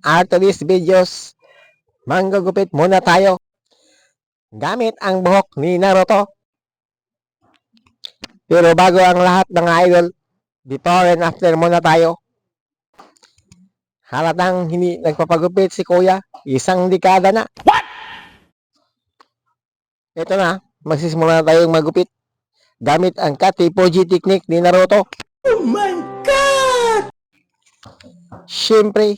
After these videos, manggugupit muna tayo gamit ang buhok ni Naruto. Pero bago ang lahat ng idol, before and after muna tayo. Halatang hindi nagpapagupit si Kuya, isang dekada na. What? Ito na, magsisimula na tayong magupit gamit ang Katipoji technique ni Naruto. Oh my God! Siyempre,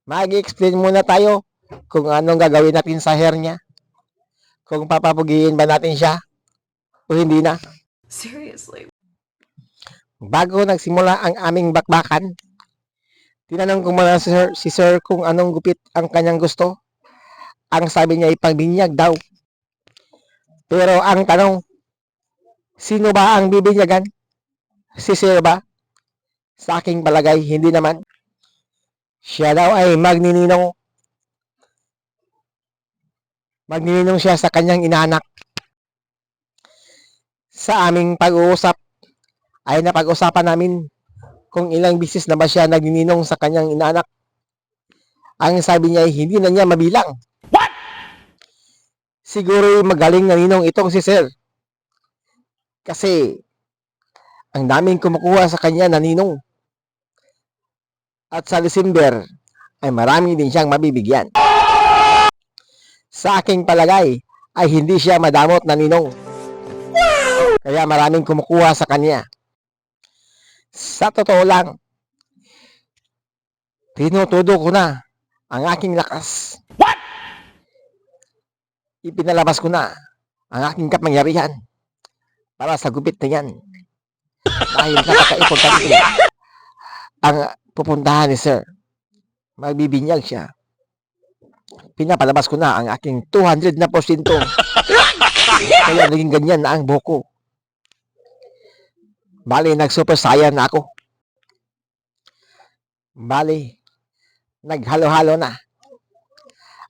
mag-explain muna tayo kung anong gagawin natin sa hair niya. Kung papapugiin ba natin siya o hindi na. Seriously. Bago nagsimula ang aming bakbakan, tinanong ko muna si sir kung anong gupit ang kanyang gusto. Ang sabi niya ay pangbinyag daw. Pero ang tanong, sino ba ang bibinyagan? Si sir ba? Sa aking palagay, hindi naman. Siya daw ay magnininong. Magnininong siya sa kanyang inaanak. Sa aming pag-uusap, ay napag-usapan namin kung ilang bisis na ba siya nagnininong sa kanyang inaanak. Ang sabi niya ay hindi na niya mabilang. What? Siguro magaling na ninong itong si sir. Kasi ang daming kumukuha sa kanya na ninong. At sa December ay marami din siyang mabibigyan. Sa aking palagay ay hindi siya madamot na ninong. Kaya maraming kumukuha sa kanya. Sa totoo lang, tinutudo ko na ang aking lakas. What? Ipinalabas ko na ang aking kapangyarihan para sa gupit na yan. Dahil napaka-importante ang pupuntahan ni sir. Magbibinyag siya. Pinapalabas ko na ang aking 200%. Kaya naging ganyan na ang buhok ko. Bali, nag-super saiyan na ako. Bali, naghalo-halo na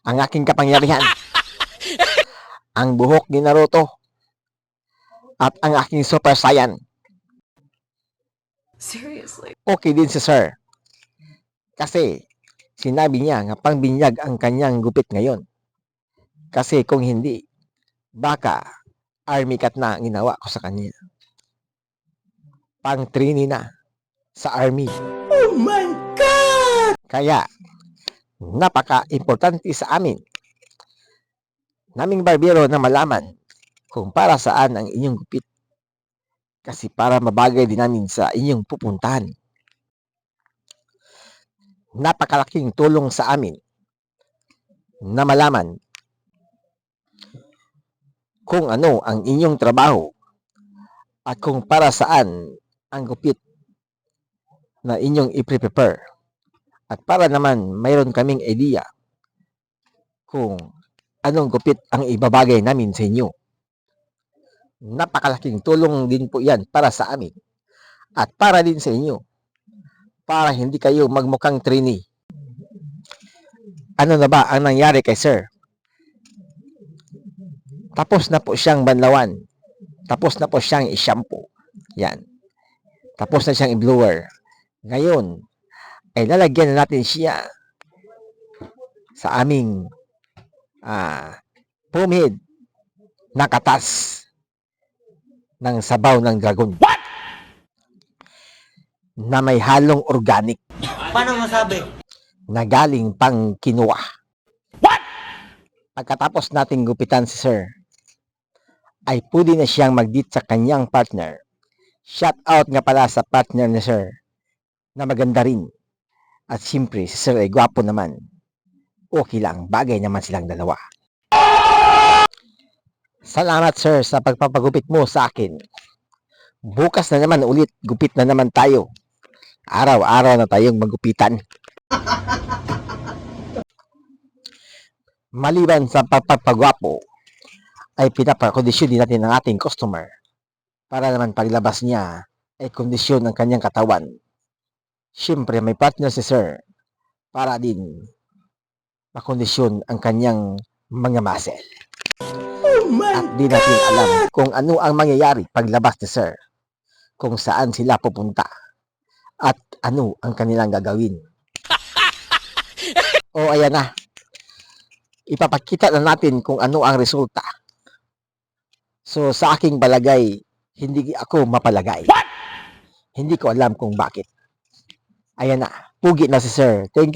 ang aking kapangyarihan. Ang buhok ni Naruto at ang aking super saiyan. Seriously. Okay din si sir. Kasi sinabi niya nga pangbinyag ang kanyang gupit ngayon. Kasi kung hindi, baka army cut na ang ginawa ko sa kanya. Pang trainee na sa army. Oh my God! Kaya, napaka-importante sa amin naming barbero na malaman kung para saan ang inyong gupit. Kasi para mabagay din namin sa inyong pupuntahan. Napakalaking tulong sa amin na malaman kung ano ang inyong trabaho at kung para saan ang gupit na inyong i-prepare. At para naman mayroon kaming idea kung anong gupit ang ibabagay namin sa inyo. Napakalaking tulong din po yan para sa amin at para din sa inyo. Para hindi kayo magmukhang trainee. Ano na ba ang nangyari kay sir? Tapos na po siyang banlawan. Tapos na po siyang i-shampoo. Yan. Tapos na siyang i-blower. Ngayon, ay lalagyan na natin siya sa aming pomade na katas ng sabaw ng dragon. What? Na may halong organic. Paano masabi? Na galing pang kinuha. What? Pagkatapos nating gupitan si sir, ay pwede na siyang mag-date sa kanyang partner. Shout out nga pala sa partner ni sir na maganda rin. At siyempre, si sir ay gwapo naman. Okay lang, bagay naman silang dalawa. Salamat sir sa pagpapagupit mo sa akin. Bukas na naman ulit, gupit na naman tayo. Araw-araw na tayong magupitan. Maliban sa pagpapagwapo, ay pinapakondisyon din natin ng ating customer para naman paglabas niya ay kondisyon ng kanyang katawan. Siyempre may partner si sir para din makondisyon ang kanyang mga muscle. At di natin alam kung ano ang mangyayari paglabas ni sir, kung saan sila pupunta at ano ang kanilang gagawin. O ayan na. Ipapakita na natin kung ano ang resulta. So sa aking palagay, hindi ako mapalagay. Hindi ko alam kung bakit. Ayan na. Pugi na si sir. Thank you.